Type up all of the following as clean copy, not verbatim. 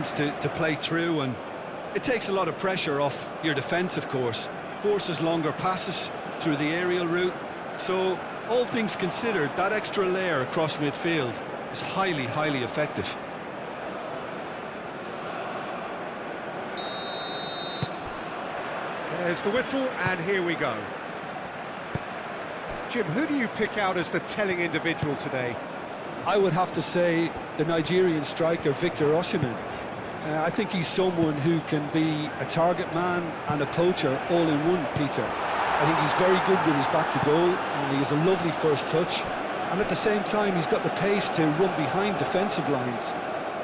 seems to play through, and it takes a lot of pressure off your defence, of course. Forces longer passes through the aerial route. So, all things considered, that extra layer across midfield is highly, highly effective. There's the whistle, and here we go. Jim, who do you pick out as the telling individual today? I would have to say the Nigerian striker, Victor Osimhen. I think he's someone who can be a target man and a poacher all in one, Peter. I think he's very good with his back to goal, and he has a lovely first touch. And at the same time, he's got the pace to run behind defensive lines.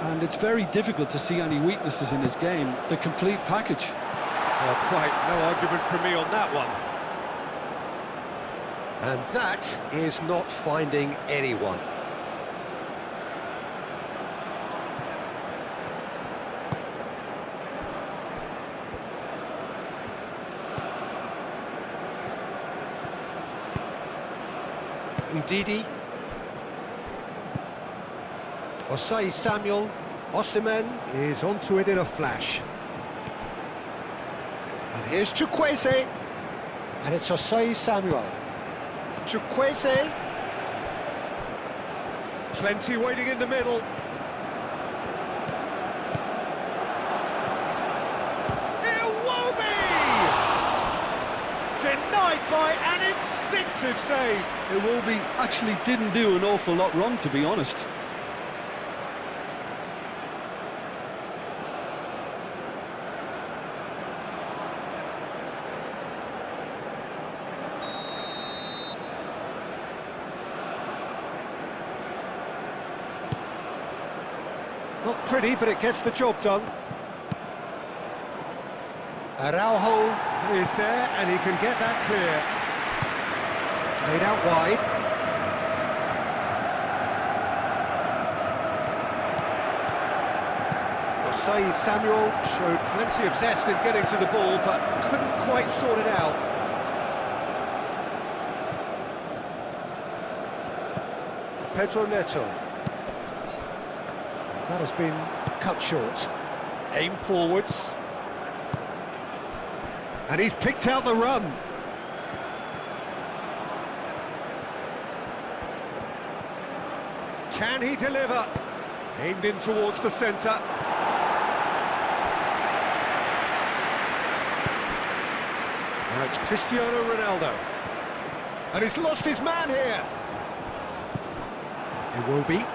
And it's very difficult to see any weaknesses in his game, the complete package. Well, quite no argument from me on that one. And that is not finding anyone. Ndidi. Osai Samuel. Osimhen is onto it in a flash. And here's Chukwueze. And it's Osai Samuel. Chukwueze. Plenty waiting in the middle. Iwobi! Denied by an instinctive save. Iwobi actually didn't do an awful lot wrong, to be honest. Not pretty, but it gets the job done. Araujo is there, and he can get that clear. Laid out wide. Osai Samuel showed plenty of zest in getting to the ball, but couldn't quite sort it out. Pedro Neto. That has been cut short. Aim forwards. And he's picked out the run. Can he deliver? Aimed in towards the centre. Now it's Cristiano Ronaldo. And he's lost his man here. Iwobi.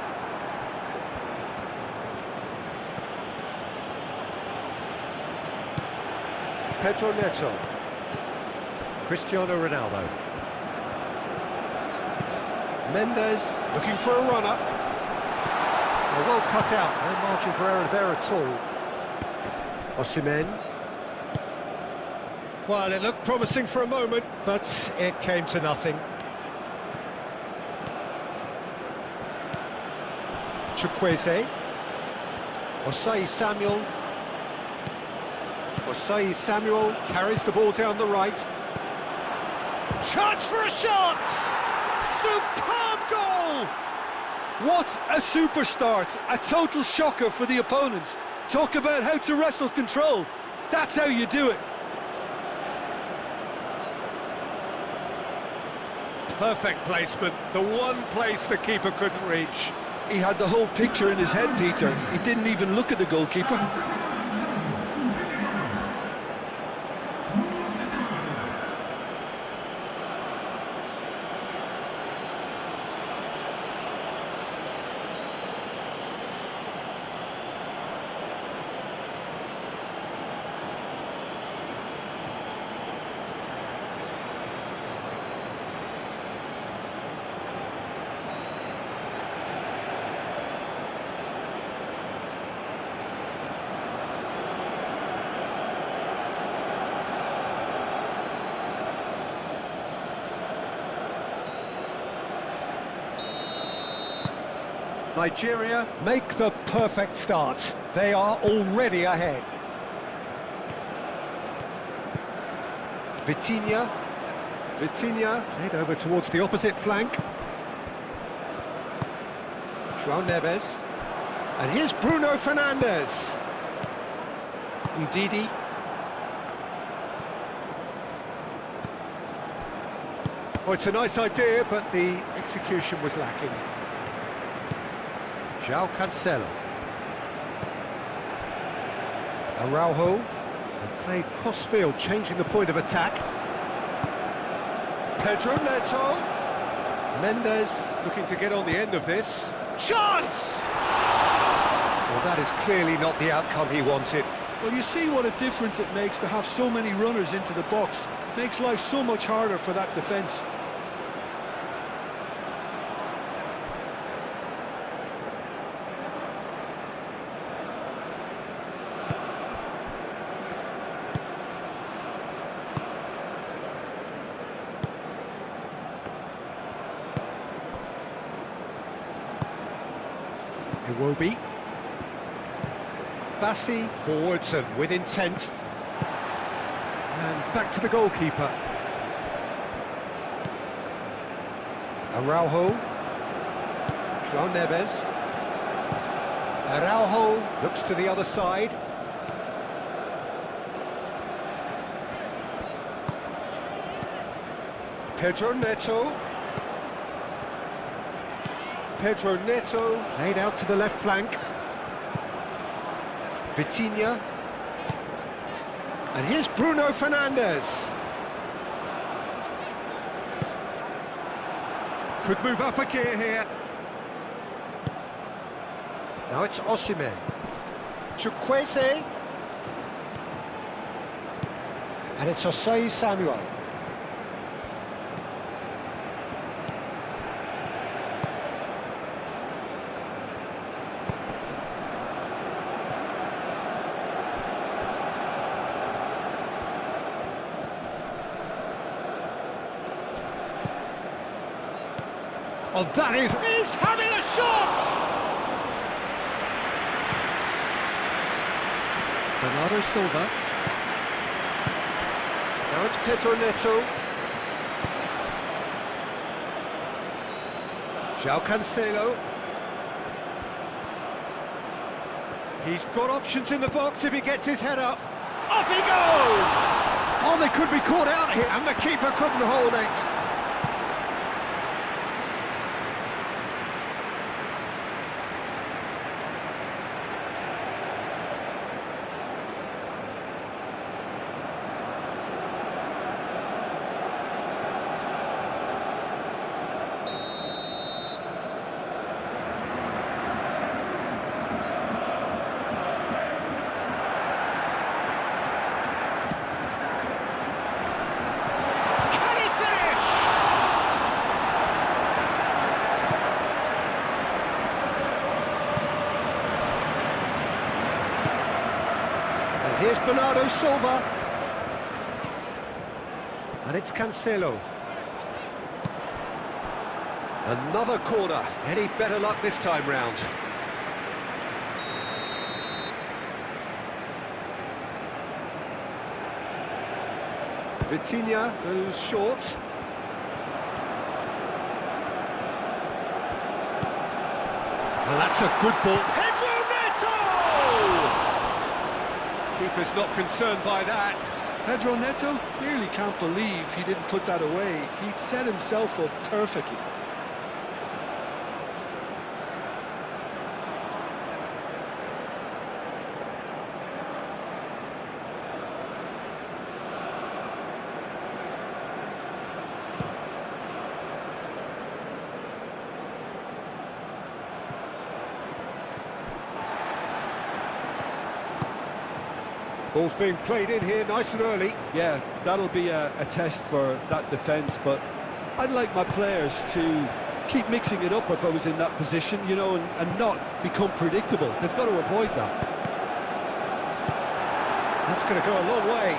Pedro Neto. Cristiano Ronaldo. Mendes looking for a runner. Well cut out, no margin for error there at all. Osimhen. Well, it looked promising for a moment, but it came to nothing. Chukwueze. Osai Samuel. Osai Samuel carries the ball down the right. Chance for a shot! Superb goal! What a super start, a total shocker for the opponents. Talk about how to wrestle control. That's how you do it. Perfect placement, the one place the keeper couldn't reach. He had the whole picture in his head, Peter. He didn't even look at the goalkeeper. Nigeria make the perfect start. They are already ahead. Vitinha played over towards the opposite flank. João Neves. And here's Bruno Fernandes. Ndidi. Oh, it's a nice idea, but the execution was lacking. João Cancelo. Araujo. And played cross-field, changing the point of attack. Pedro Neto. Mendes looking to get on the end of this. Chance! Well, that is clearly not the outcome he wanted. Well, you see what a difference it makes to have so many runners into the box. Makes life so much harder for that defence. Iwobi. Bassi forwards and with intent. And back to the goalkeeper. Araujo. João Neves. Araujo looks to the other side. Pedro Neto. Pedro Neto played out to the left flank. Vitinha. And here's Bruno Fernandes. Could move up a gear here. Now it's Osimhen. Chukwueze. And it's Osei Samuel. Oh, that is... He's having a shot! Bernardo Silva. Now it's Pedro Neto. João Cancelo. He's got options in the box if he gets his head up. Up he goes! Oh, they could be caught out here, and the keeper couldn't hold it. Here's Bernardo Silva. And it's Cancelo. Another corner. Any better luck this time round? Vitinha goes short. Well, that's a good ball. Pedro Neto! Keeper's not concerned by that. Pedro Neto clearly can't believe he didn't put that away. He'd set himself up perfectly. Ball's being played in here nice and early. Yeah, that'll be a test for that defence, but I'd like my players to keep mixing it up if I was in that position, you know, and not become predictable. They've got to avoid that. That's going to go a long way.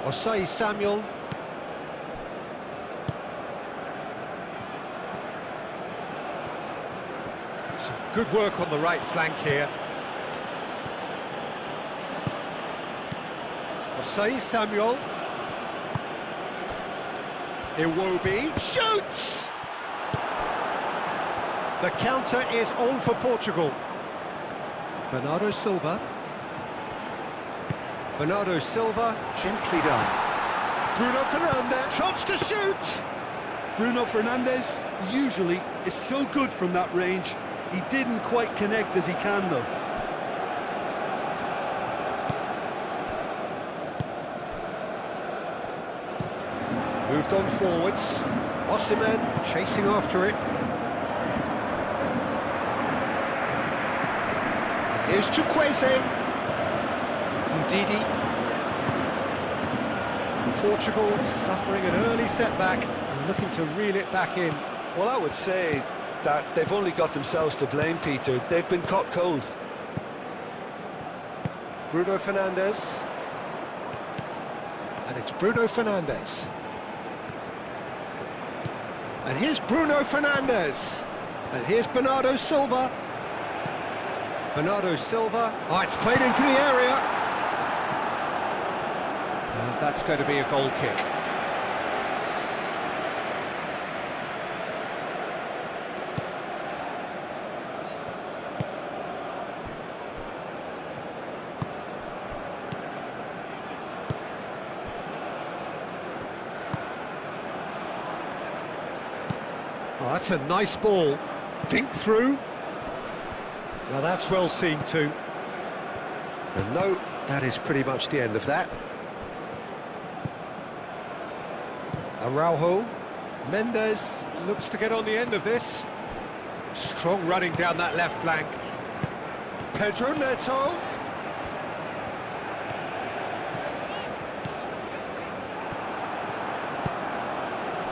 Osei Samuel. Some good work on the right flank here. Osei Samuel. Iwobi shoots! The counter is on for Portugal. Bernardo Silva. Bernardo Silva, gently done. Bruno Fernandes, chance to shoot! Bruno Fernandes usually is so good from that range. He didn't quite connect as he can, though. Moved on forwards. Osimhen chasing after it. And here's Chukwueze. Ndidi. Portugal suffering an early setback and looking to reel it back in. Well, I would say that they've only got themselves to blame, Peter. They've been caught cold. Bruno Fernandes. And it's Bruno Fernandes. And here's Bruno Fernandes. And here's Bernardo Silva. Bernardo Silva. Oh, it's played into the area. And that's going to be a goal kick. Oh, that's a nice ball. Dink through. Now that's well seen too. And no, that is pretty much the end of that. Araujo. Mendes looks to get on the end of this. Strong running down that left flank. Pedro Neto.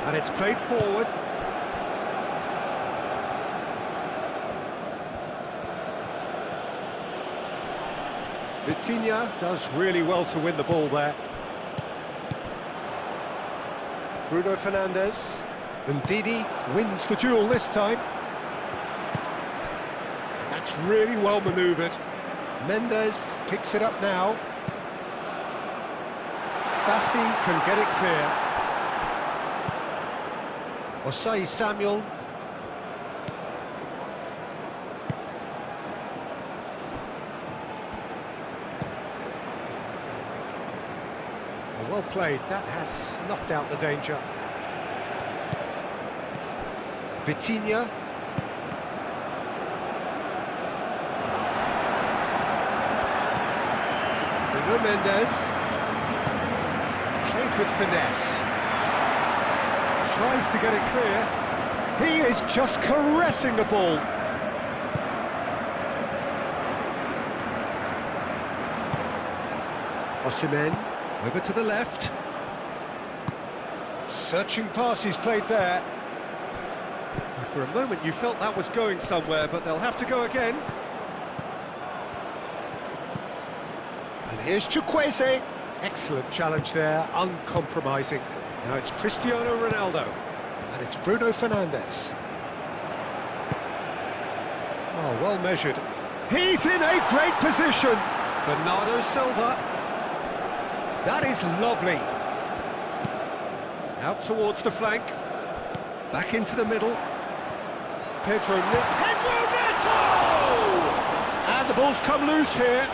And it's played forward. Vitinha does really well to win the ball there. Bruno Fernandes. And Ndidi wins the duel this time. That's really well manoeuvred. Mendes picks it up now. Bassi can get it clear. Osai Samuel. Well played, that has snuffed out the danger. Vitinha. Bruno Mendes. Played with finesse. Tries to get it clear. He is just caressing the ball. Osimhen. Over to the left. Searching pass he's played there. For a moment you felt that was going somewhere, but they'll have to go again. And here's Chukwueze. Excellent challenge there, uncompromising. Now it's Cristiano Ronaldo. And it's Bruno Fernandes. Oh, well measured. He's in a great position. Bernardo Silva. That is lovely. Out towards the flank. Back into the middle. Pedro Neto! And the ball's come loose here.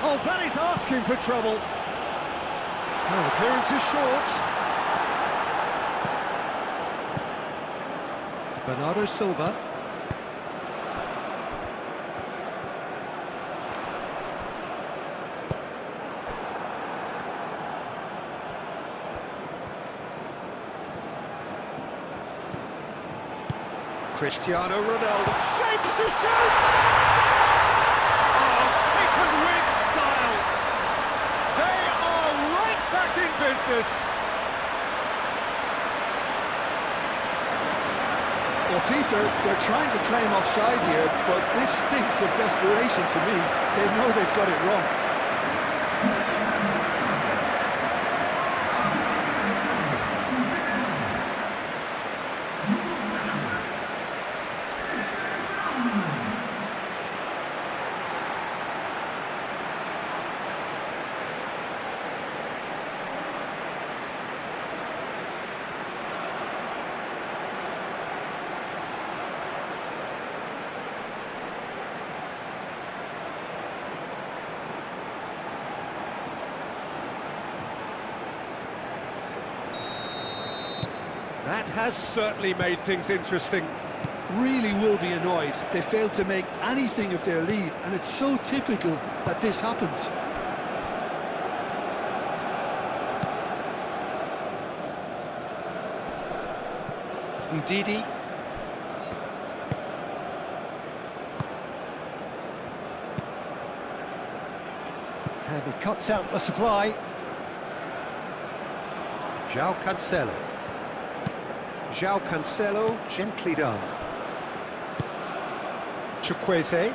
Oh, that is asking for trouble. Oh, the clearance is short. Bernardo Silva. Cristiano Ronaldo shapes to shoot! Oh, taken with style! They are right back in business! Well, Peter, they're trying to claim offside here, but this stinks of desperation to me. They know they've got it wrong. That has certainly made things interesting. Really will be annoyed. They failed to make anything of their lead, and it's so typical that this happens. Ndidi. And he cuts out the supply. João Cancelo. João Cancelo, gently done. Chukwueze.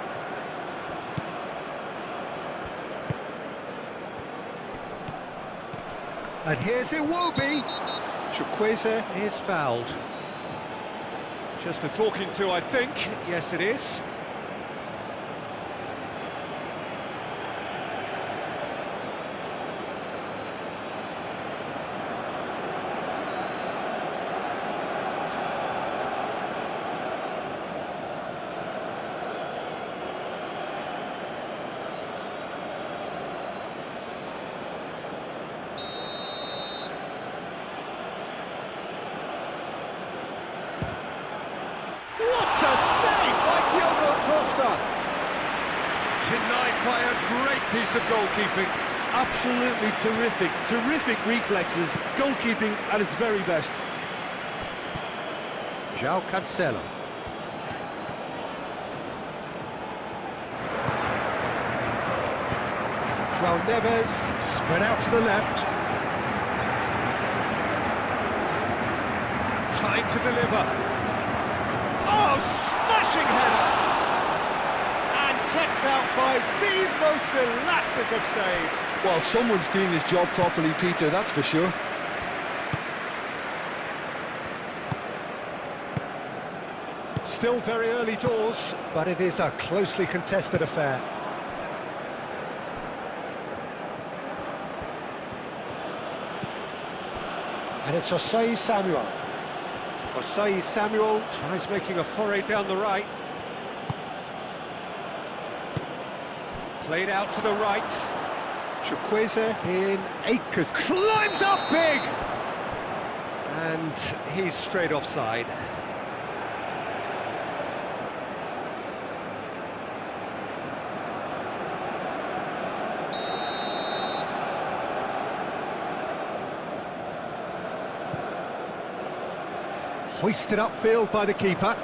And here's Iwobi. Chukwueze is fouled. Just a talking to, I think. Yes, it is. What a save by Diogo Costa! Denied by a great piece of goalkeeping. Absolutely terrific, terrific reflexes, goalkeeping at its very best. João Cancelo. João Neves, spread out to the left. Time to deliver. Oh, smashing header! And kept out by the most elastic of saves. Well, someone's doing his job properly, Peter, that's for sure. Still very early doors, but it is a closely contested affair. And it's Osei Samuel. Osei Samuel tries making a foray down the right. Played out to the right. Chukwueze in acres. Climbs up big! And he's straight offside. Hoisted upfield by the keeper.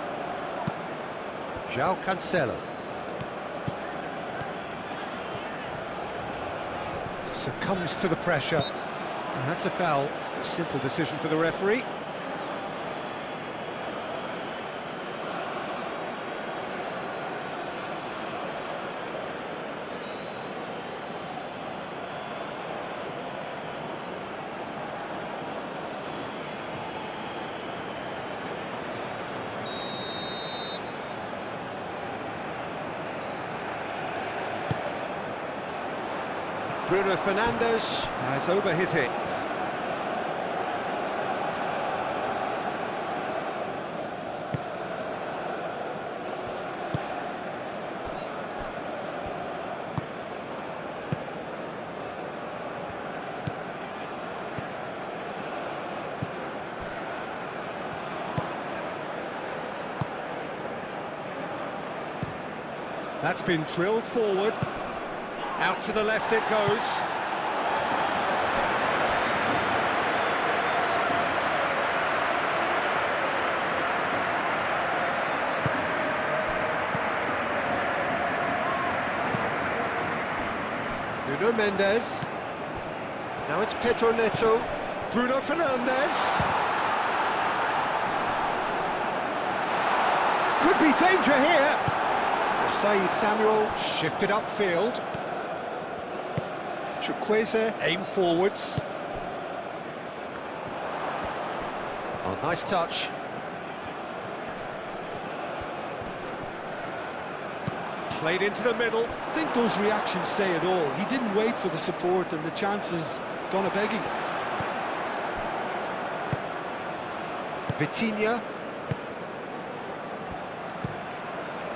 João Cancelo. Succumbs to the pressure. And that's a foul. A simple decision for the referee. Bruno Fernandes has over his hit. That's been drilled forward. Out to the left it goes. Nuno Mendes. Now it's Pedro Neto. Bruno Fernandes. Could be danger here. Osei Samuel shifted upfield. Chukwueze aim forwards. Oh, nice touch. Played into the middle. I think those reactions say it all. He didn't wait for the support and the chances gone a-begging. Vitinha.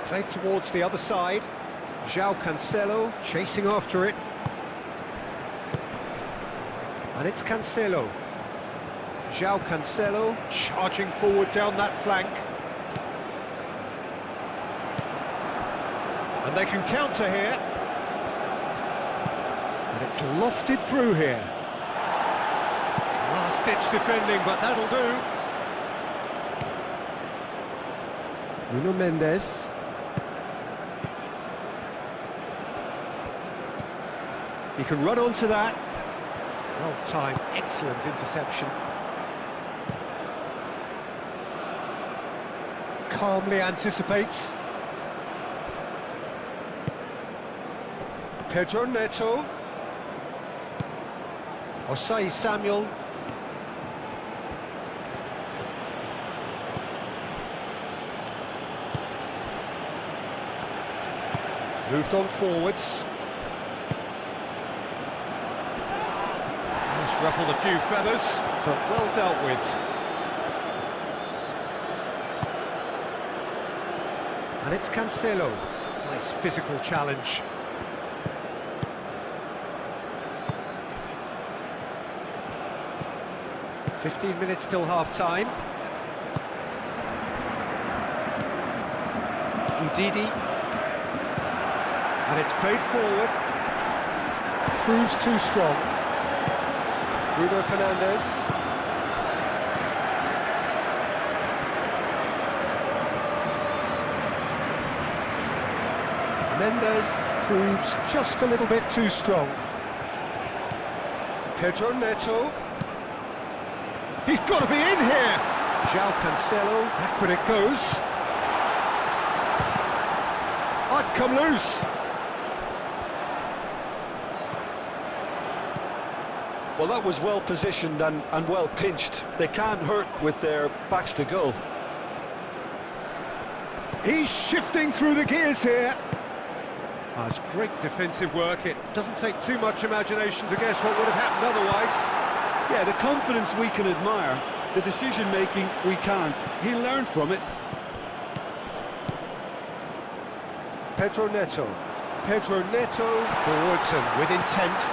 Played towards the other side. João Cancelo chasing after it. And it's Cancelo. João Cancelo charging forward down that flank. And they can counter here. And it's lofted through here. Last-ditch defending, but that'll do. Nuno Mendes. He can run onto that. Well timed, excellent interception. Calmly anticipates. Pedro Neto. Osai Samuel. Moved on forwards. It's ruffled a few feathers, but well dealt with. And it's Cancelo. Nice physical challenge. "15 minutes till half-time. Udidi. And it's played forward. Proves too strong. Bruno Fernandes. Mendes proves just a little bit too strong. Pedro Neto. He's got to be in here! João Cancelo, backward it goes. Oh, it's come loose. Well, that was well positioned and well pinched. They can't hurt with their backs to goal. He's shifting through the gears here. Oh, it's great defensive work. It doesn't take too much imagination to guess what would have happened otherwise. Yeah, the confidence we can admire, the decision-making we can't. He learned from it. Pedro Neto. Pedro Neto forwards and with intent.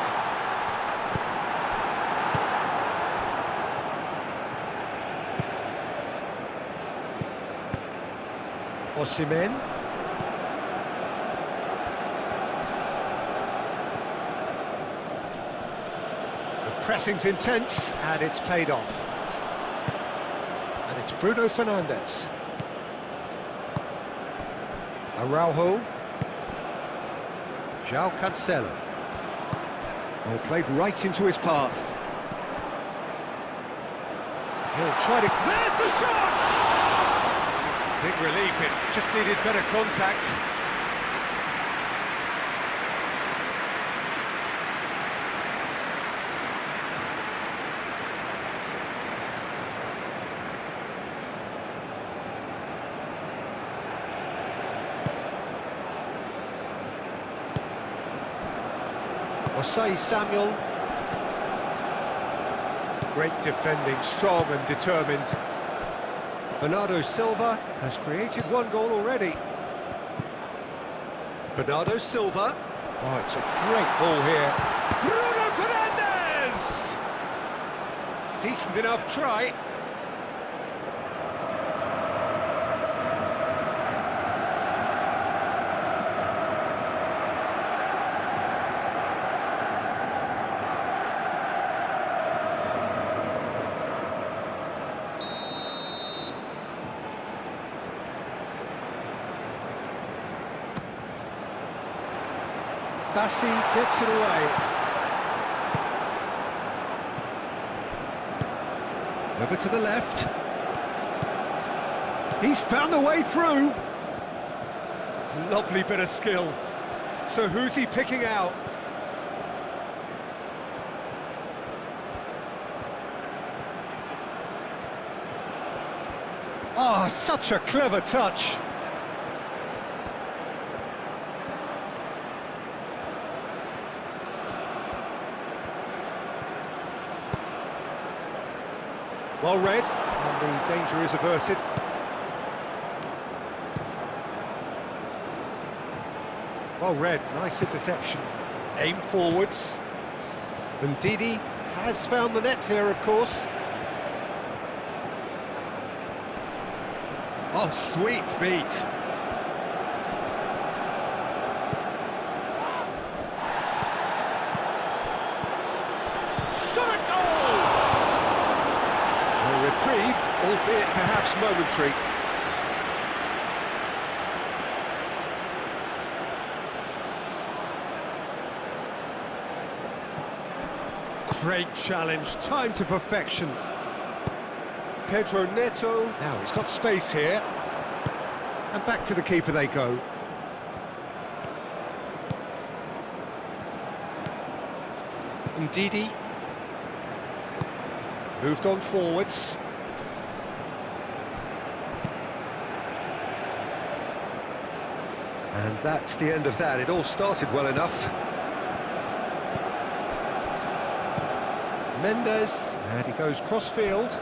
Osimhen. The pressing's intense and it's paid off. And it's Bruno Fernandes. Araujo. João Cancelo. Oh, played right into his path. He'll try to... There's the shot! Big relief, it just needed better contact. Osai Samuel. Great defending, strong and determined. Bernardo Silva has created one goal already. Bernardo Silva. Oh, it's a great ball here. Bruno Fernandes! Decent enough try. Bassi gets it away. Over to the left. He's found a way through. Lovely bit of skill. So who's he picking out? Oh, such a clever touch. Well read, and the danger is averted. Well read, nice interception. Aim forwards. And Didi has found the net here, of course. Oh, sweet feet. Shot a goal! A reprieve, albeit perhaps momentary. Great challenge, time to perfection. Pedro Neto, now he's got space here. And back to the keeper they go. Ndidi. Moved on forwards. And that's the end of that. It all started well enough. Mendes, and he goes cross-field.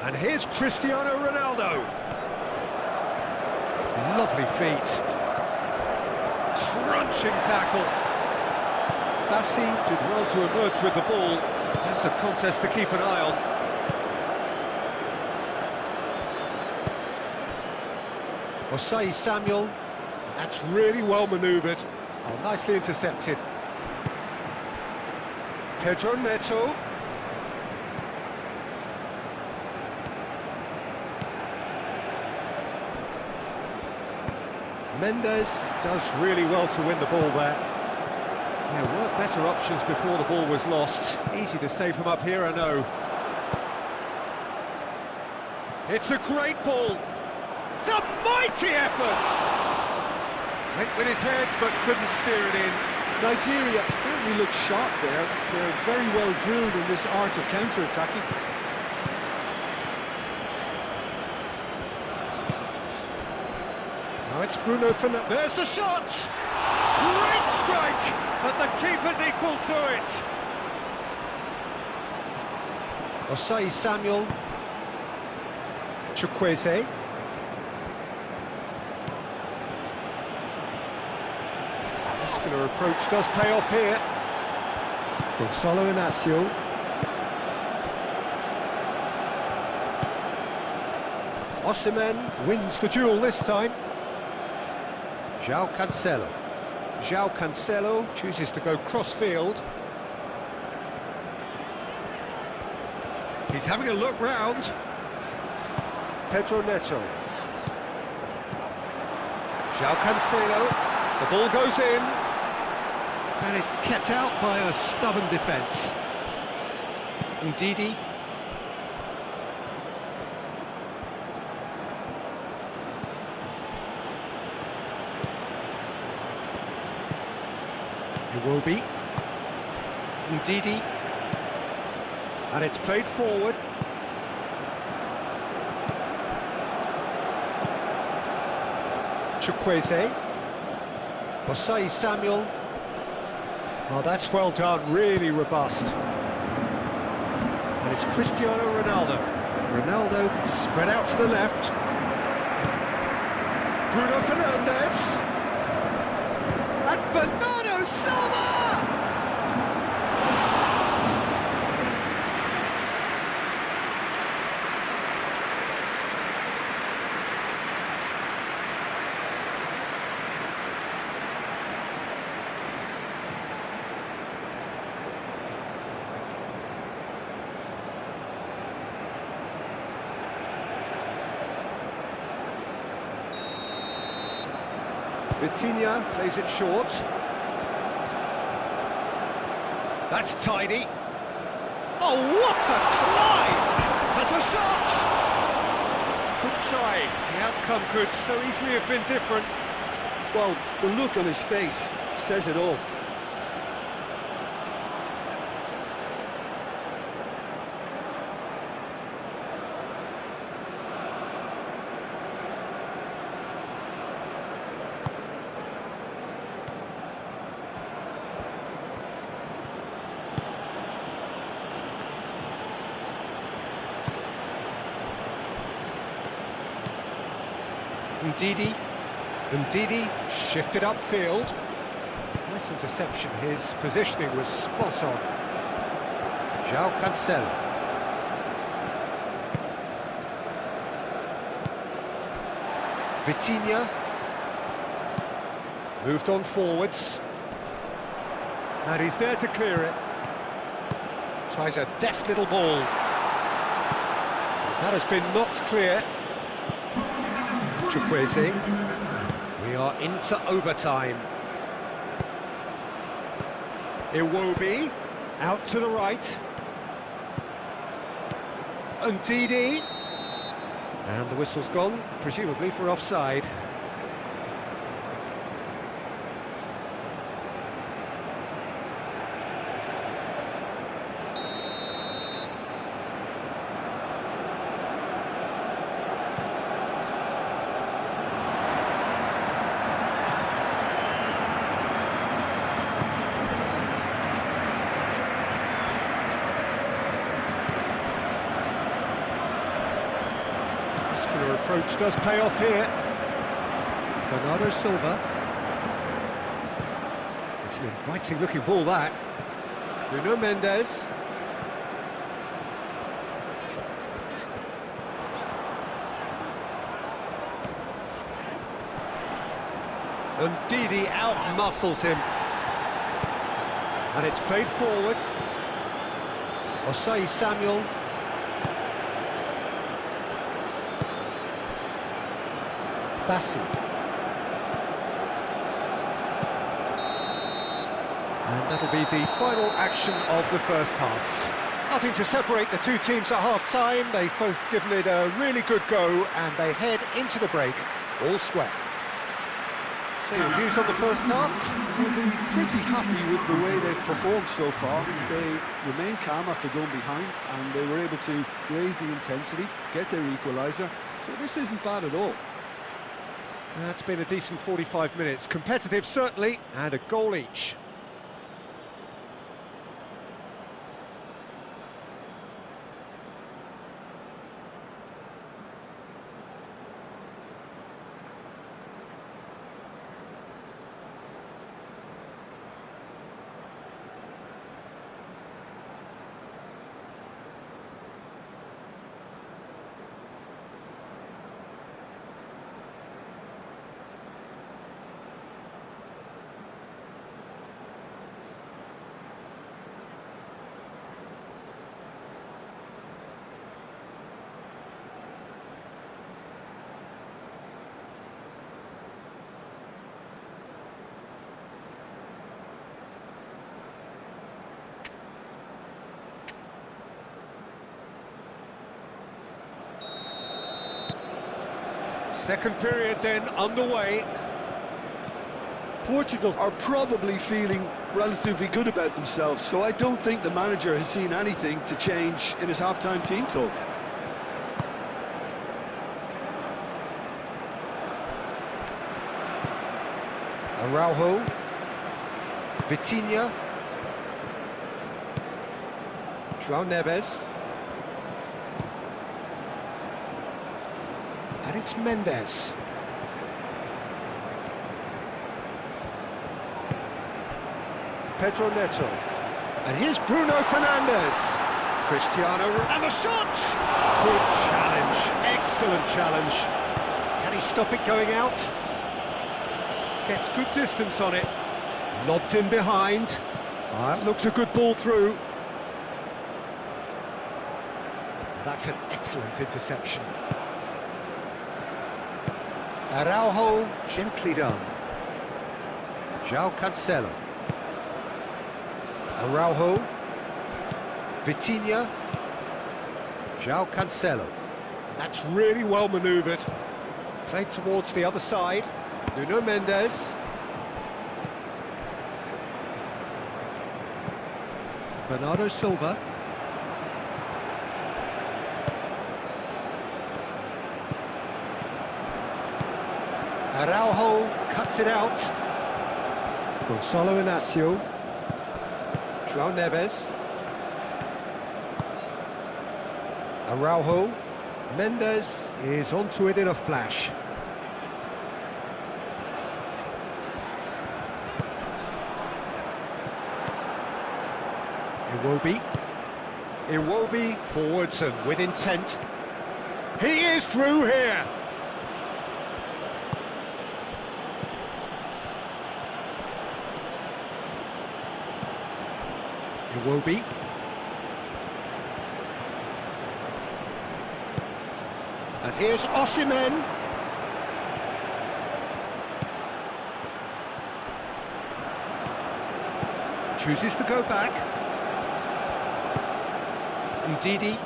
And here's Cristiano Ronaldo. Lovely feet. Crunching tackle. Bassi did well to emerge with the ball. That's a contest to keep an eye on. Osei Samuel. That's really well manoeuvred. Oh, nicely intercepted. Pedro Neto. Mendes does really well to win the ball there. There were better options before the ball was lost. Easy to save from up here, I know. It's a great ball. It's a mighty effort. Went with his head, but couldn't steer it in. Nigeria certainly look sharp there. They're very well drilled in this art of counter-attacking. Now it's Bruno Fernandes. There's the shot! Great strike, but the keeper's equal to it. Osei Samuel. Chukwueze. Muscular approach does pay off here. Gonzalo Inacio. Osimhen wins the duel this time. João Cancelo. João Cancelo chooses to go cross-field. He's having a look round. Pedro Neto. João Cancelo. The ball goes in. And it's kept out by a stubborn defence. Ndidi. Iwobi. Ndidi. And it's played forward. Chukwueze. Osei Samuel. Oh, that's well done, really robust. And it's Cristiano Ronaldo. Ronaldo spread out to the left. Bruno Fernandes. And Bernardo Silva! Vitinha plays it short. That's tidy. Oh, what a climb! Has a shot! Good try. The outcome could so easily have been different. Well, the look on his face says it all. Ndidi shifted upfield. Nice interception, his positioning was spot on. João Cancelo. Vitinha. Moved on forwards. And he's there to clear it. Tries a deft little ball. That has been knocked clear. Chukwueze. We are into overtime. Iwobi. Out to the right. Ndidi. And the whistle's gone, presumably for offside. Muscular approach does pay off here. Bernardo Silva. It's an inviting looking ball, that. Nuno Mendes. Ndidi out-muscles him. And it's played forward. Osei Samuel. Bassi. And that'll be the final action of the first half. Nothing to separate the two teams at half-time. They've both given it a really good go, and they head into the break all square. So your views on the first half? We'll be pretty happy with the way they've performed so far. They remained calm after going behind, and they were able to raise the intensity, get their equaliser. So this isn't bad at all. That's been a decent 45 minutes. Competitive, certainly, and a goal each. Second period then underway. Portugal are probably feeling relatively good about themselves, so I don't think the manager has seen anything to change in his half-time team talk. Araujo. Vitinha. João Neves. And it's Mendes. Pedro Neto. And here's Bruno Fernandes. Cristiano, and the shot! Good challenge, excellent challenge. Can he stop it going out? Gets good distance on it. Lobbed in behind. That looks a good ball through. That's an excellent interception. Araujo, gently done. João Cancelo. Araujo. Vitinha. João Cancelo. And that's really well manoeuvred. Played towards the other side. Nuno Mendes. Bernardo Silva. Araujo cuts it out. Gonçalo Inácio. João Neves. Araujo. Mendes is onto it in a flash. Iwobi. Iwobi forwards and with intent. He is through here. Iwobi. And here's Osimhen. Chooses to go back. Ndidi.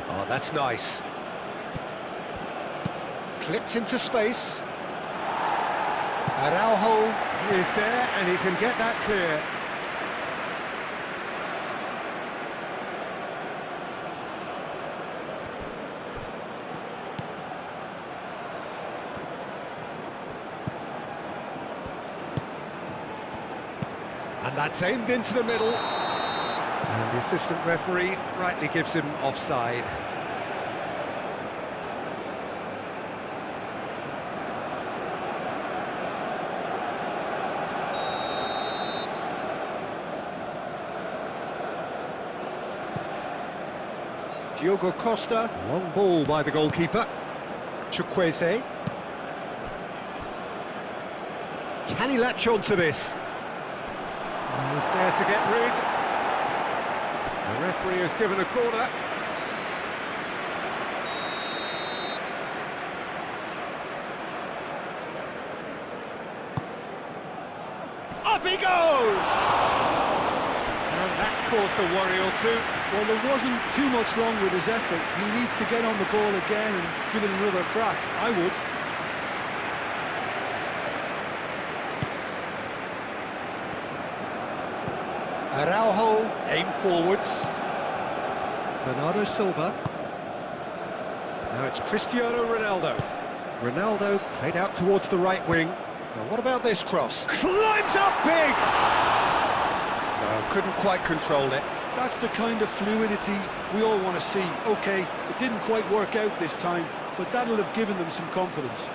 Oh, that's nice. Clipped into space. Araujo is there, and he can get that clear. And that's aimed into the middle. And the assistant referee rightly gives him offside. Diogo Costa, long ball by the goalkeeper. Chukwueze. Can he latch on to this? He's there to get rid. The referee has given a corner. Up he goes! And that's caused a worry or two. Well, there wasn't too much wrong with his effort. He needs to get on the ball again and give it another crack. I would. Araujo aimed forwards. Bernardo Silva. Now it's Cristiano Ronaldo. Ronaldo played out towards the right wing. Now what about this cross? Climbs up big! No, couldn't quite control it. That's the kind of fluidity we all want to see. OK, it didn't quite work out this time, but that'll have given them some confidence.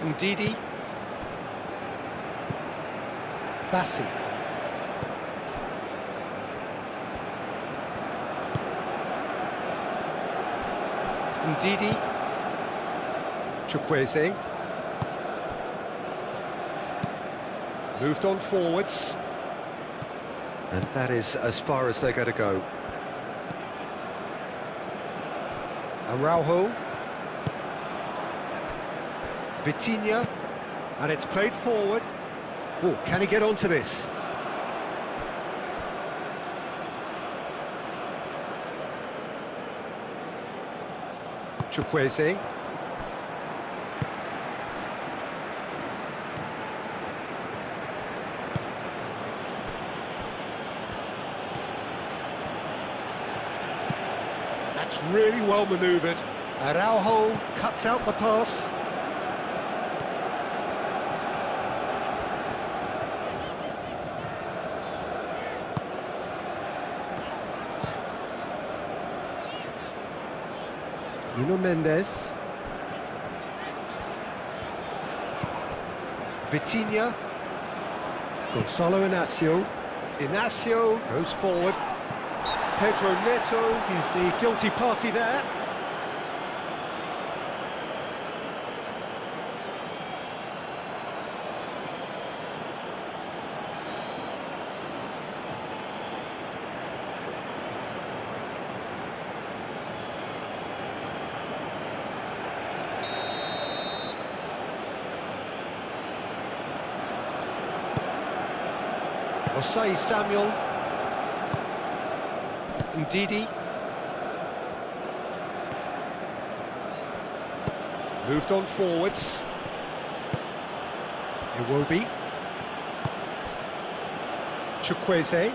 Ndidi. Bassi. Ndidi. Chukwueze. Moved on forwards. And that is as far as they're going to go. Araujo. Vitinha, and it's played forward. Oh, can he get onto this? Chukwueze. That's really well manoeuvred. Araujo cuts out the pass. Nuno Mendes. Vitinha. Gonzalo Inacio. Inacio goes forward. Pedro Neto is the guilty party there. Osai Samuel. Ndidi. Moved on forwards. Iwobi. Chukwueze.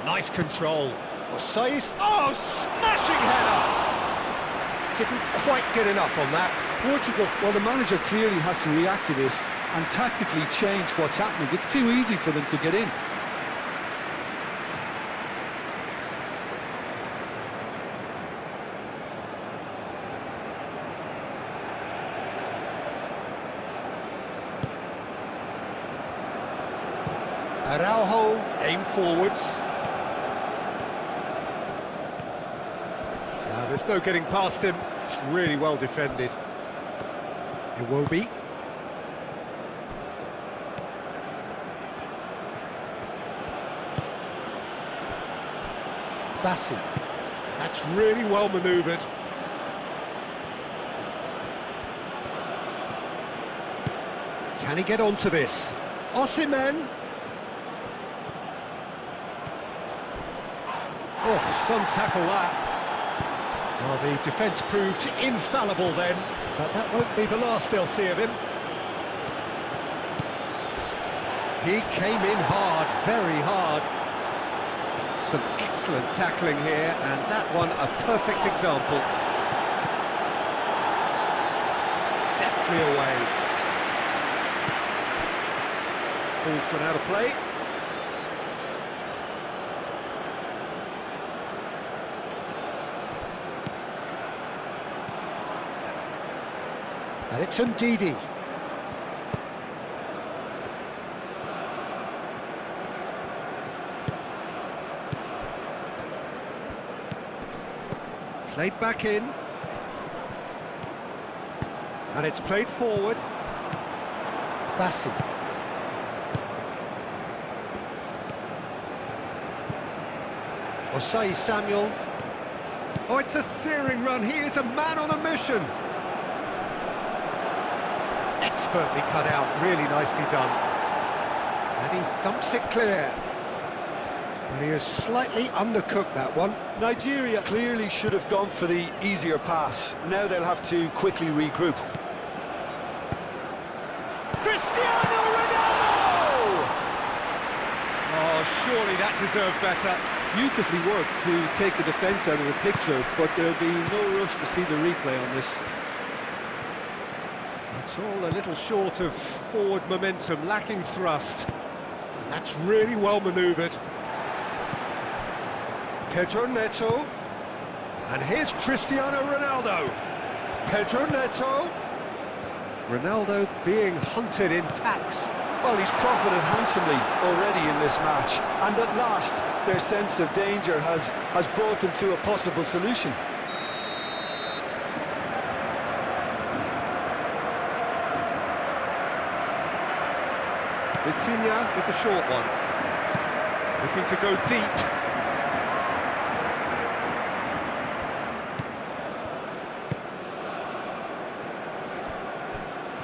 Nice control. Osai. Oh, smashing header! Didn't quite get enough on that. Portugal, well, the manager clearly has to react to this and tactically change what's happening. It's too easy for them to get in. Araujo, aim forwards. There's no getting past him. It's really well defended. Iwobi. Bassi. That's really well manoeuvred. Can he get onto this? Osimhen. Oh, some tackle that. Well, the defence proved infallible then, but that won't be the last they'll see of him. He came in hard, very hard. Some excellent tackling here, and that one a perfect example. Deftly away. Ball's gone out of play. And it's Ndidi. Played back in. And it's played forward. Bassi. Osai Samuel. Oh, it's a searing run. He is a man on a mission. Expertly cut out, really nicely done. And he thumps it clear. And he has slightly undercooked that one. Nigeria clearly should have gone for the easier pass. Now they'll have to quickly regroup. Cristiano Ronaldo! Oh, surely that deserved better. Beautifully worked to take the defence out of the picture, but there'll be no rush to see the replay on this. It's all a little short of forward momentum, lacking thrust. And that's really well manoeuvred. Pedro Neto. And here's Cristiano Ronaldo. Pedro Neto. Ronaldo being hunted in packs. Well, he's profited handsomely already in this match, and at last their sense of danger has brought them to a possible solution. Vitinha with the short one. Looking to go deep.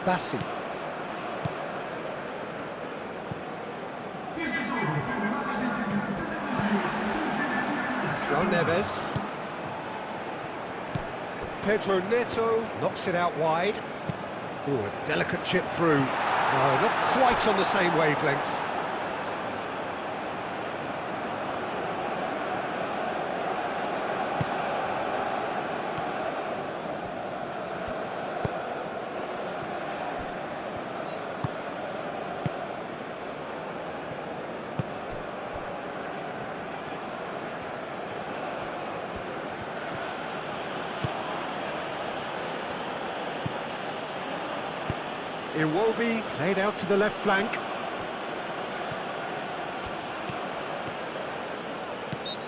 Bassi. João Neves. Pedro Neto knocks it out wide. Oh, a delicate chip through. No, not quite on the same wavelength. Iwobi played out to the left flank.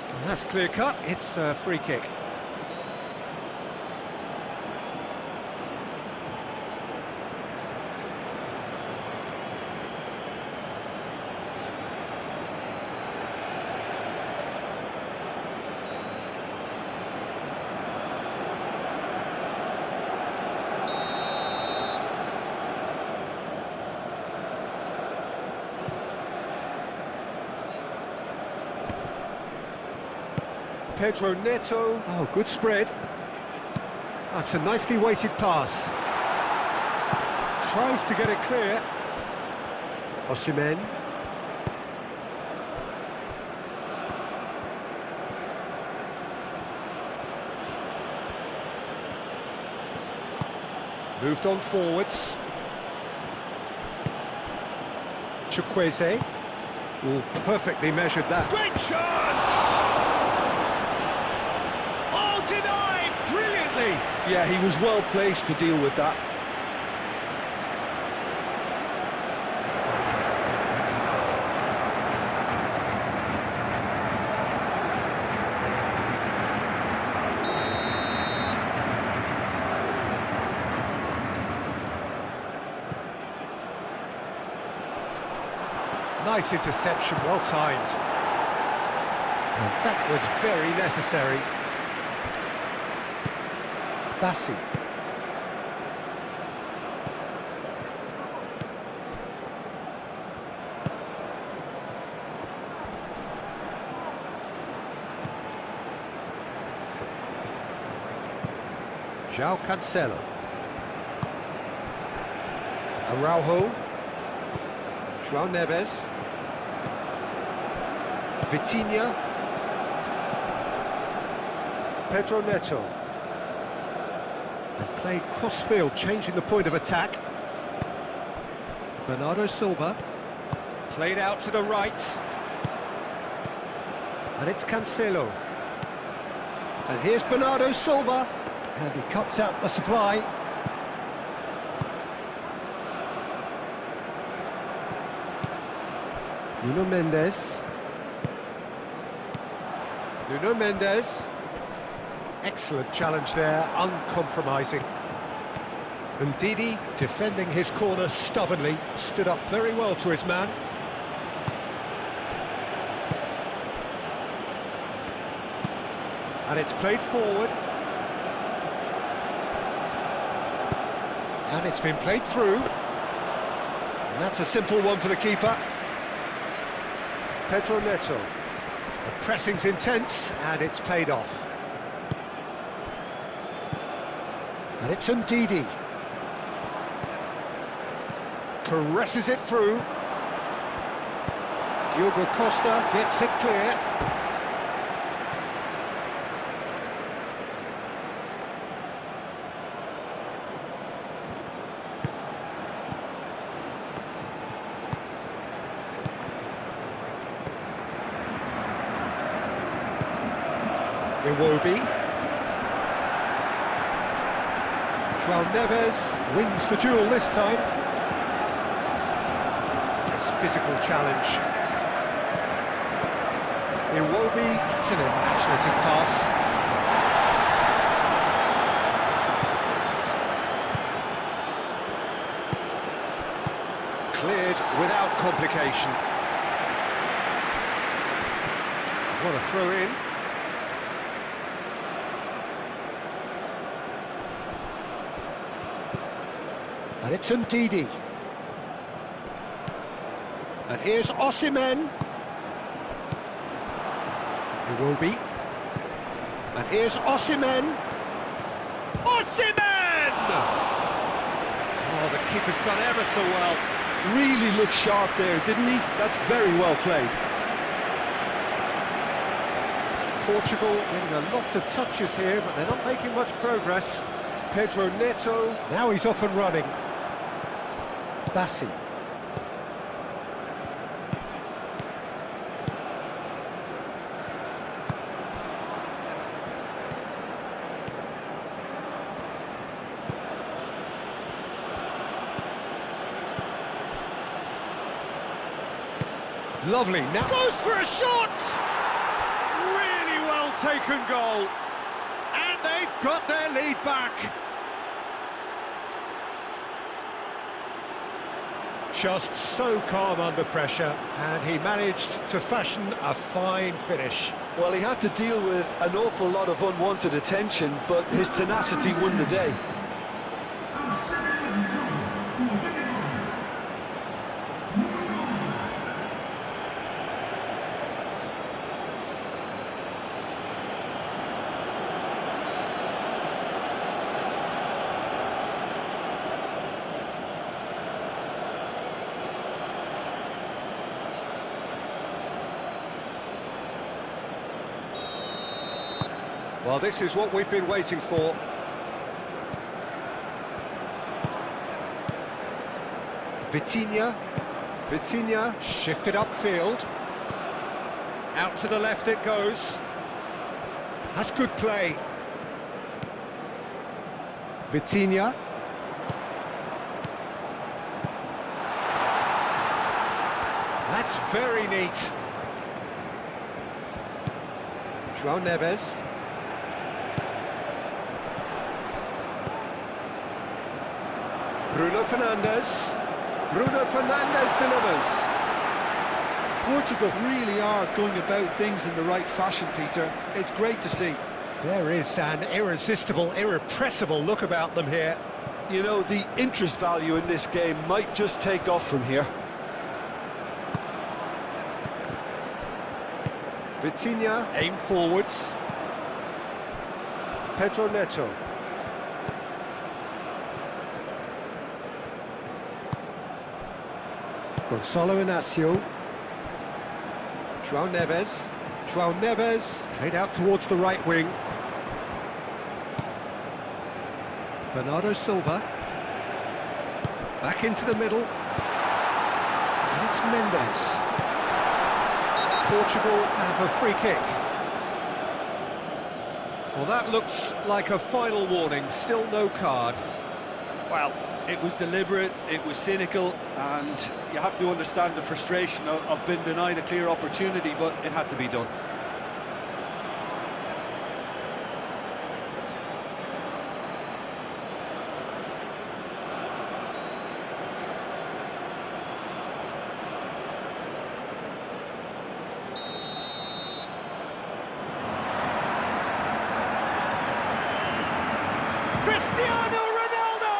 And that's clear cut, it's a free kick. Pedro Neto. Oh, good spread. That's a nicely weighted pass. Tries to get it clear. Osimhen. Moved on forwards. Chukwueze. Oh, perfectly measured that. Great chance! Oh, denied! Brilliantly! Yeah, he was well placed to deal with that. Nice interception, well timed. And that was very necessary. Bassi. João Cancelo. Araujo. João Neves. Vitinha. Pedro Neto. And played cross-field, changing the point of attack. Bernardo Silva. Played out to the right. And it's Cancelo. And here's Bernardo Silva. And he cuts out the supply. Nuno Mendes. Nuno Mendes. Excellent challenge there, uncompromising. And Ndidi, defending his corner stubbornly, stood up very well to his man. And it's played forward. And it's been played through. And that's a simple one for the keeper. Pedro Neto. The pressing's intense, and it's played off. And it's Ndidi. Caresses it through. Diogo Costa gets it clear. Iwobi. João Neves wins the duel this time. This physical challenge. Iwobi, it's an imaginative pass. Cleared without complication. What a throw in. And it's Ndidi. And here's Osimhen. Iwobi. And here's Osimhen. Osimhen! Oh, the keeper's done ever so well. Really looked sharp there, didn't he? That's very well played. Portugal getting a lot of touches here, but they're not making much progress. Pedro Neto, now he's off and running. Bassi. Lovely, now goes for a shot! Really well taken goal. And they've got their lead back. Just so calm under pressure, and he managed to fashion a fine finish. Well, he had to deal with an awful lot of unwanted attention, but his tenacity won the day. Well, this is what we've been waiting for. Vitinha. Vitinha shifted upfield. Out to the left it goes. That's good play. Vitinha. That's very neat. João Neves. Bruno Fernandes. Bruno Fernandes delivers. Portugal really are going about things in the right fashion, Peter. It's great to see. There is an irresistible, irrepressible look about them here. You know, the interest value in this game might just take off from here. Vitinha, aim forwards. Pedro Neto. Gonçalo Inácio. João Neves. João Neves, played out towards the right wing. Bernardo Silva. Back into the middle. And it's Mendes. Portugal have a free kick. Well, that looks like a final warning, still no card. Well, it was deliberate, it was cynical, and you have to understand the frustration of being denied a clear opportunity, but it had to be done. Cristiano Ronaldo!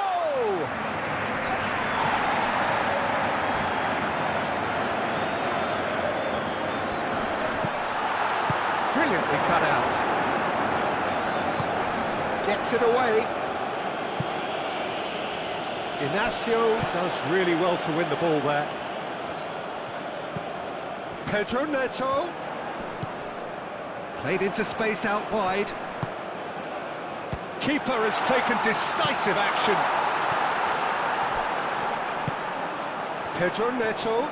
Brilliantly cut out. Gets it away. Inácio does really well to win the ball there. Pedro Neto. Played into space out wide. Keeper has taken decisive action. Pedro Neto.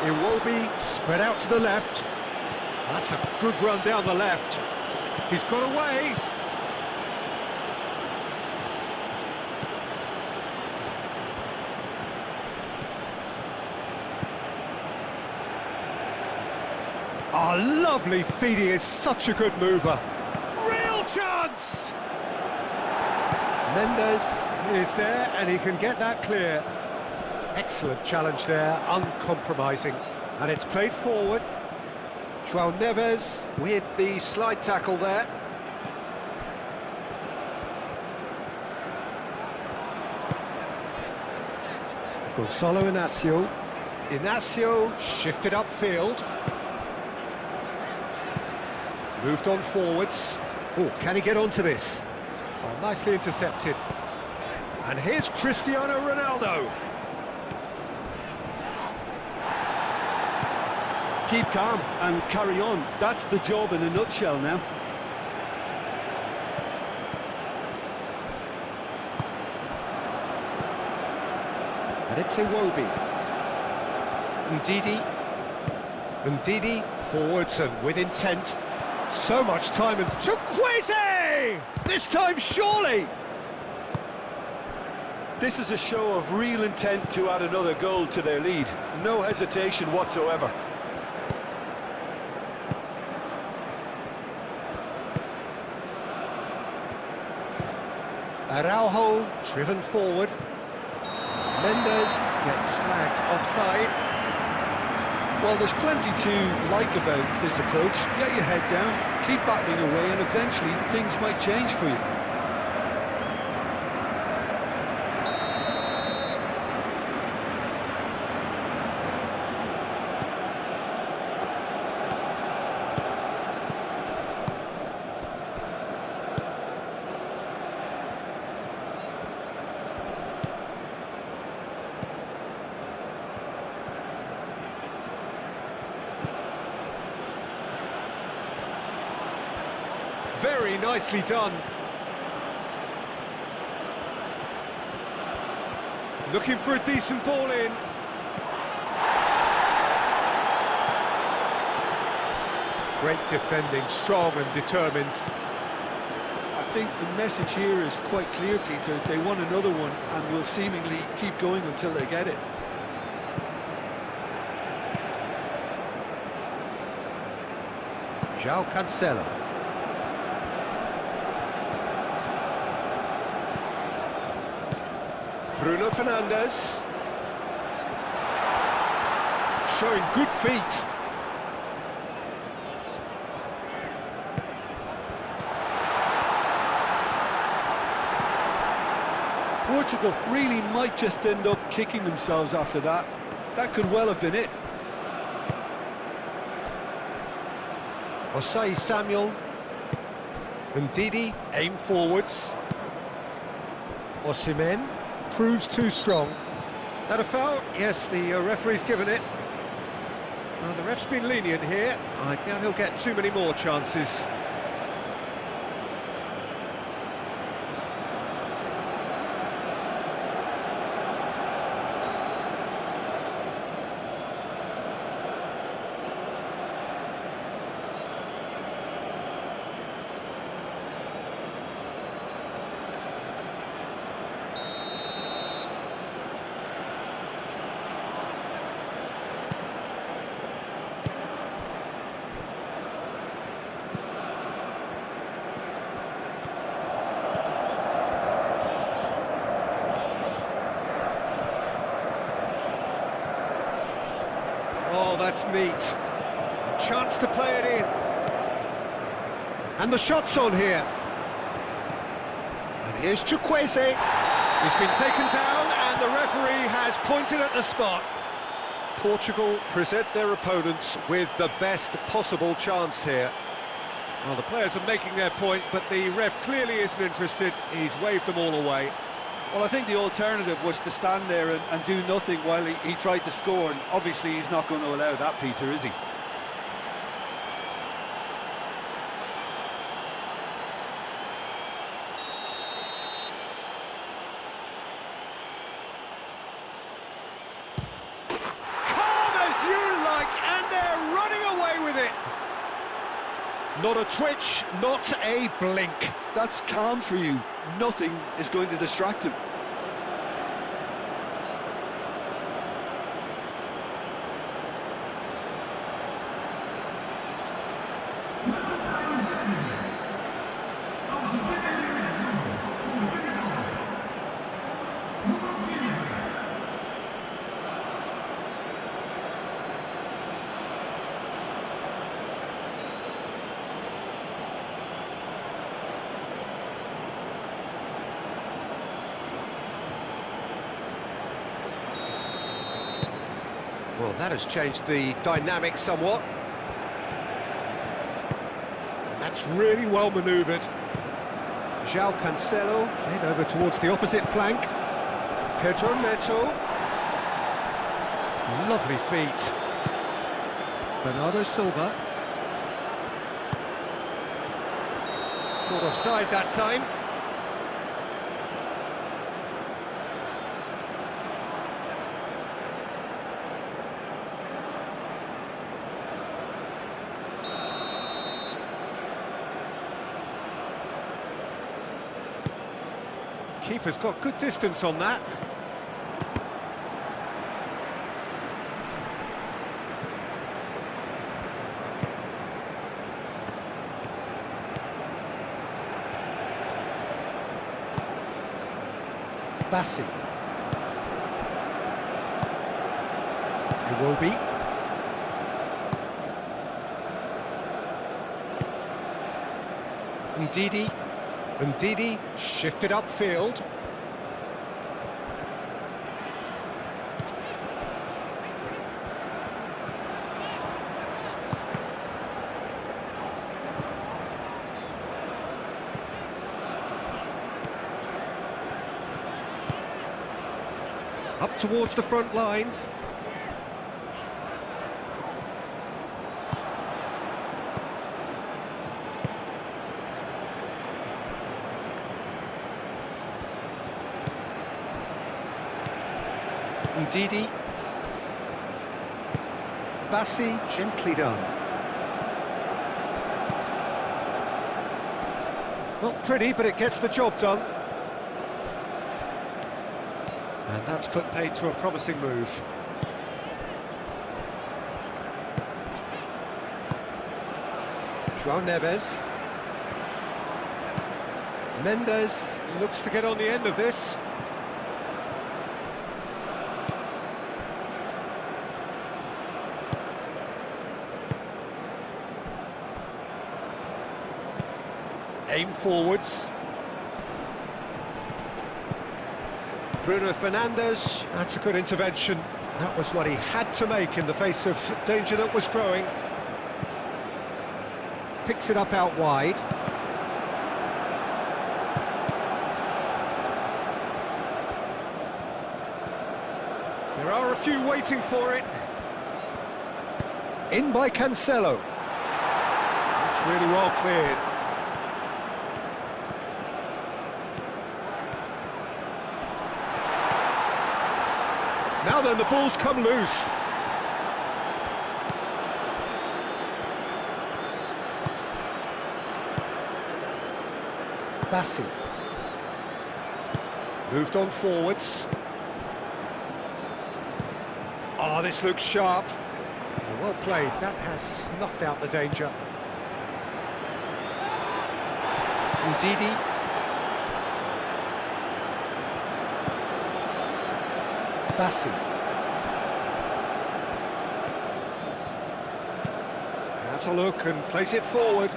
Iwobi spread out to the left. That's a good run down the left. He's got away. Oh, lovely feed, he is such a good mover. Real chance! Mendes is there and he can get that clear. Excellent challenge there, uncompromising. And it's played forward. João Neves with the slide tackle there. Gonçalo Inácio. Inácio shifted upfield. Moved on forwards. Oh, can he get onto this? Oh, nicely intercepted. And here's Cristiano Ronaldo. Keep calm and carry on. That's the job in a nutshell now. And it's Iwobi. Ndidi. Ndidi forwards and with intent. So much time and Chukwueze! This time surely! This is a show of real intent to add another goal to their lead. No hesitation whatsoever. Araujo driven forward. Mendes gets flagged offside. Well, there's plenty to like about this approach. Get your head down, keep battling away, and eventually things might change for you. Very nicely done. Looking for a decent ball in. Great defending, strong and determined. I think the message here is quite clear, Peter. They want another one and will seemingly keep going until they get it. João Cancelo. Bruno Fernandes. Showing good feet. Portugal really might just end up kicking themselves after that. That could well have been it. Osai Samuel. Ndidi aim forwards. Osimhen proves too strong. That a foul? Yes, the referee's given it. Well, the ref's been lenient here. I doubt he'll get too many more chances. Oh, that's neat. A chance to play it in. And the shot's on here. And here's Chukwueze. He's been taken down and the referee has pointed at the spot. Portugal present their opponents with the best possible chance here. Well, the players are making their point, but the ref clearly isn't interested. He's waved them all away. Well, I think the alternative was to stand there and do nothing while he tried to score, and obviously he's not going to allow that, Peter, is he? Calm as you like, and they're running away with it. Not a twitch, not a blink. That's calm for you. Nothing is going to distract him. Well, that has changed the dynamic somewhat. And that's really well manoeuvred. João Cancelo played over towards the opposite flank. Pedro Neto. Lovely feet. Bernardo Silva. Caught offside that time. Keeper's got good distance on that. Bassi. Iwobi. Ndidi. Ndidi shifted upfield. Up towards the front line. Ndidi. Bassi, gently done. Not pretty, but it gets the job done. And that's put paid to a promising move. João Neves. Mendes looks to get on the end of this. Aim forwards. Bruno Fernandes. That's a good intervention. That was what he had to make in the face of danger that was growing. Picks it up out wide. There are a few waiting for it. In by Cancelo. That's really well cleared. Now then, the ball's come loose. Bassi. Moved on forwards. Oh, this looks sharp. Well played, that has snuffed out the danger. Ndidi. Bassi. Has a look and plays it forward.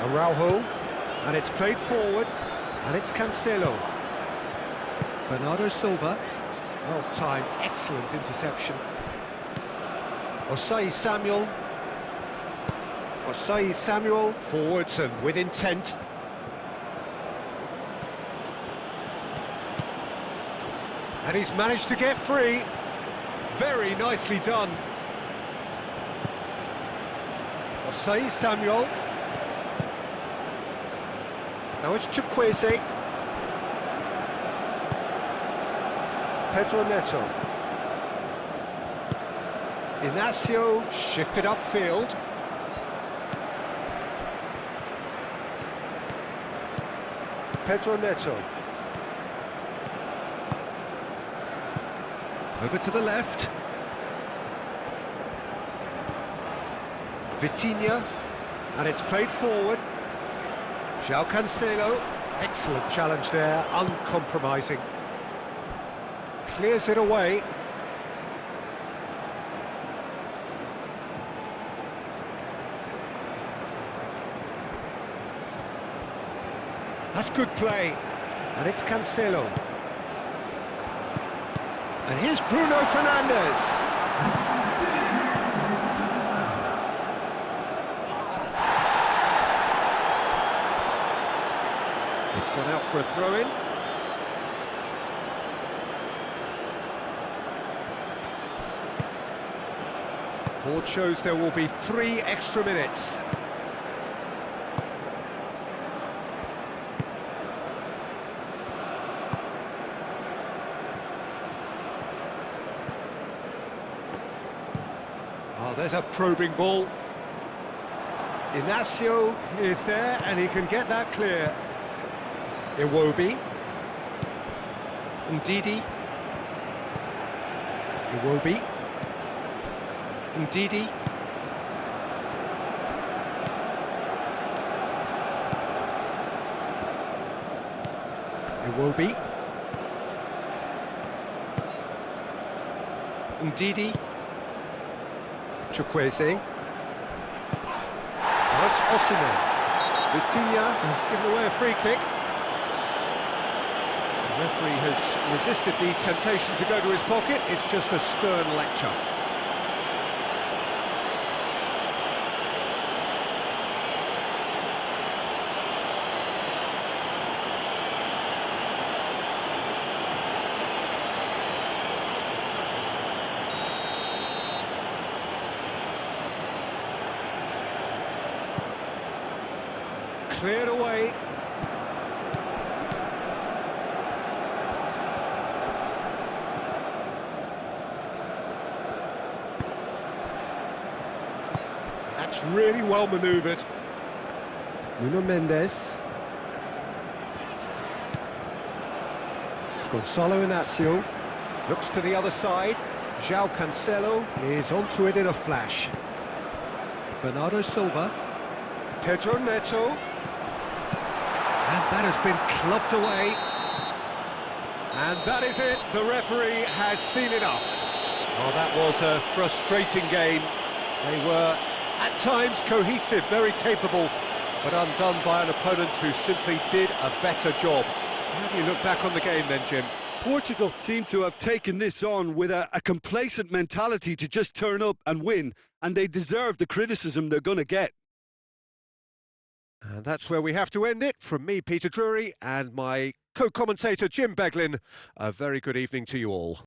Araujo, and it's played forward, and it's Cancelo. Bernardo Silva, well timed, excellent interception. Osai Samuel. Osai Samuel, forwards and with intent. And he's managed to get free. Very nicely done. Osai Samuel. Now it's Chukwueze. Pedro Neto. Inacio shifted upfield. Pedro Neto. Over to the left. Vitinha. And it's played forward. João Cancelo. Excellent challenge there, uncompromising. Clears it away. That's good play. And it's Cancelo. And here's Bruno Fernandes. It's gone out for a throw-in. Board shows there will be 3 extra minutes. Oh, there's a probing ball. Inacio is there, and he can get that clear. Iwobi. Ndidi. Iwobi. Ndidi. Iwobi. Ndidi. Chukwueze. Now it's Osimhen. Vitinha has given away a free kick. The referee has resisted the temptation to go to his pocket. It's just a stern lecture. Cleared away. That's really well manoeuvred. Nuno Mendes. Gonzalo Inacio looks to the other side. João Cancelo is onto it in a flash. Bernardo Silva. Pedro Neto. And that has been clubbed away. And that is it. The referee has seen enough. Oh, that was a frustrating game. They were, at times, cohesive, very capable, but undone by an opponent who simply did a better job. How do you look back on the game then, Jim? Portugal seem to have taken this on with a complacent mentality to just turn up and win, and they deserve the criticism they're going to get. And that's where we have to end it. From me, Peter Drury, and my co-commentator, Jim Beglin, a very good evening to you all.